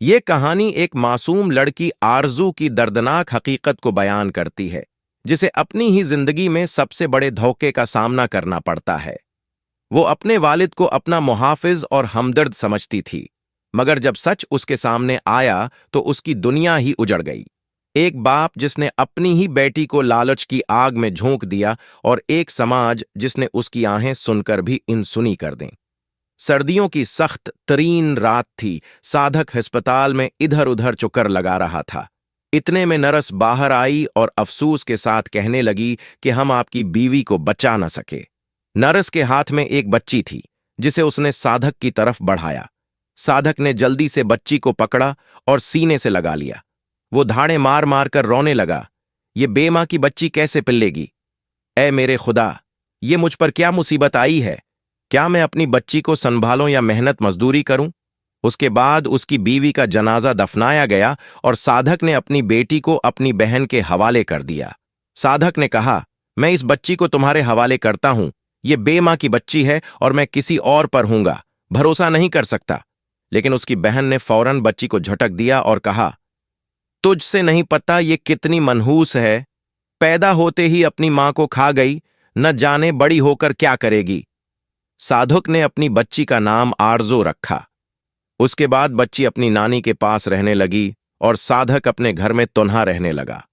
ये कहानी एक मासूम लड़की आरजू की दर्दनाक हकीकत को बयान करती है, जिसे अपनी ही जिंदगी में सबसे बड़े धोखे का सामना करना पड़ता है। वो अपने वालिद को अपना मुहाफिज और हमदर्द समझती थी, मगर जब सच उसके सामने आया तो उसकी दुनिया ही उजड़ गई। एक बाप जिसने अपनी ही बेटी को लालच की आग में झोंक दिया, और एक समाज जिसने उसकी आहें सुनकर भी इनसुनी कर दें। सर्दियों की सख्त तरीन रात थी। साधक अस्पताल में इधर उधर चुकर लगा रहा था। इतने में नर्स बाहर आई और अफसोस के साथ कहने लगी कि हम आपकी बीवी को बचा न सके। नर्स के हाथ में एक बच्ची थी, जिसे उसने साधक की तरफ बढ़ाया। साधक ने जल्दी से बच्ची को पकड़ा और सीने से लगा लिया। वो धाड़े मार मार कर रोने लगा। ये बेमां की बच्ची कैसे पिल्लेगी? ऐ मेरे खुदा, ये मुझ पर क्या मुसीबत आई है? क्या मैं अपनी बच्ची को संभालूं या मेहनत मजदूरी करूं? उसके बाद उसकी बीवी का जनाजा दफनाया गया और साधक ने अपनी बेटी को अपनी बहन के हवाले कर दिया। साधक ने कहा, मैं इस बच्ची को तुम्हारे हवाले करता हूं। ये बेमां की बच्ची है और मैं किसी और पर हूंगा, भरोसा नहीं कर सकता। लेकिन उसकी बहन ने फौरन बच्ची को झटक दिया और कहा, तुझसे नहीं पता ये कितनी मनहूस है। पैदा होते ही अपनी मां को खा गई, न जाने बड़ी होकर क्या करेगी। साधक ने अपनी बच्ची का नाम आरजू रखा। उसके बाद बच्ची अपनी नानी के पास रहने लगी और साधक अपने घर में तुन्हा रहने लगा।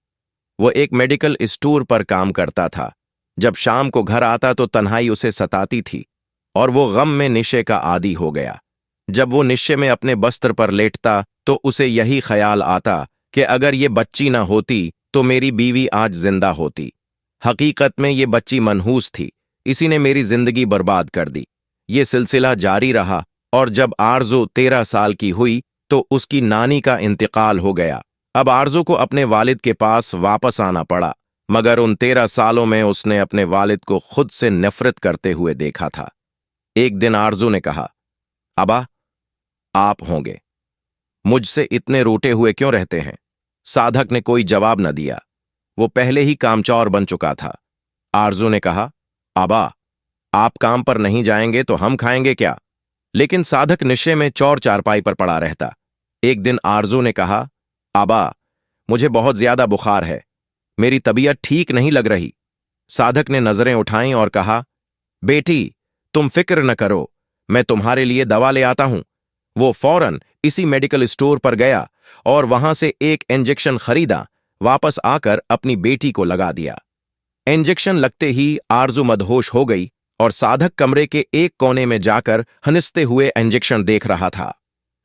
वो एक मेडिकल स्टोर पर काम करता था। जब शाम को घर आता तो तन्हाई उसे सताती थी और वो गम में निशे का आदी हो गया। जब वो निशे में अपने बस्तर पर लेटता तो उसे यही ख्याल आता कि अगर ये बच्ची न होती तो मेरी बीवी आज जिंदा होती। हकीकत में ये बच्ची मनहूस थी, इसी ने मेरी जिंदगी बर्बाद कर दी। ये सिलसिला जारी रहा और जब आरजू 13 साल की हुई तो उसकी नानी का इंतकाल हो गया। अब आरजू को अपने वालिद के पास वापस आना पड़ा, मगर उन 13 सालों में उसने अपने वालिद को खुद से नफरत करते हुए देखा था। एक दिन आरजू ने कहा, अबा, आप होंगे, मुझसे इतने रूठे हुए क्यों रहते हैं? साधक ने कोई जवाब न दिया। वो पहले ही कामचोर बन चुका था। आरजू ने कहा, आबा, आप काम पर नहीं जाएंगे तो हम खाएंगे क्या? लेकिन साधक निश्चय में चौर चारपाई पर पड़ा रहता। एक दिन आरजू ने कहा, आबा, मुझे बहुत ज्यादा बुखार है, मेरी तबीयत ठीक नहीं लग रही। साधक ने नजरें उठाईं और कहा, बेटी, तुम फिक्र न करो, मैं तुम्हारे लिए दवा ले आता हूं। वो फौरन इसी मेडिकल स्टोर पर गया और वहां से एक इंजेक्शन खरीदा। वापस आकर अपनी बेटी को लगा दिया। इंजेक्शन लगते ही आरजू मदहोश हो गई और साधक कमरे के एक कोने में जाकर हंसते हुए इंजेक्शन देख रहा था।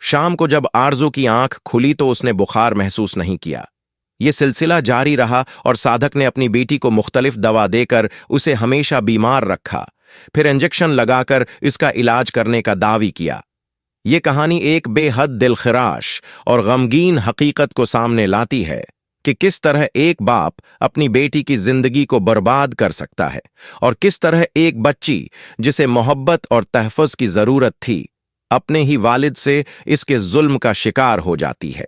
शाम को जब आरजू की आंख खुली तो उसने बुखार महसूस नहीं किया। यह सिलसिला जारी रहा और साधक ने अपनी बेटी को मुख्तलिफ दवा देकर उसे हमेशा बीमार रखा, फिर इंजेक्शन लगाकर इसका इलाज करने का दावी किया। यह कहानी एक बेहद दिलखराश और गमगीन हकीकत को सामने लाती है कि किस तरह एक बाप अपनी बेटी की जिंदगी को बर्बाद कर सकता है और किस तरह एक बच्ची जिसे मोहब्बत और तहफ़्फ़ुज़ की जरूरत थी, अपने ही वालिद से इसके जुल्म का शिकार हो जाती है।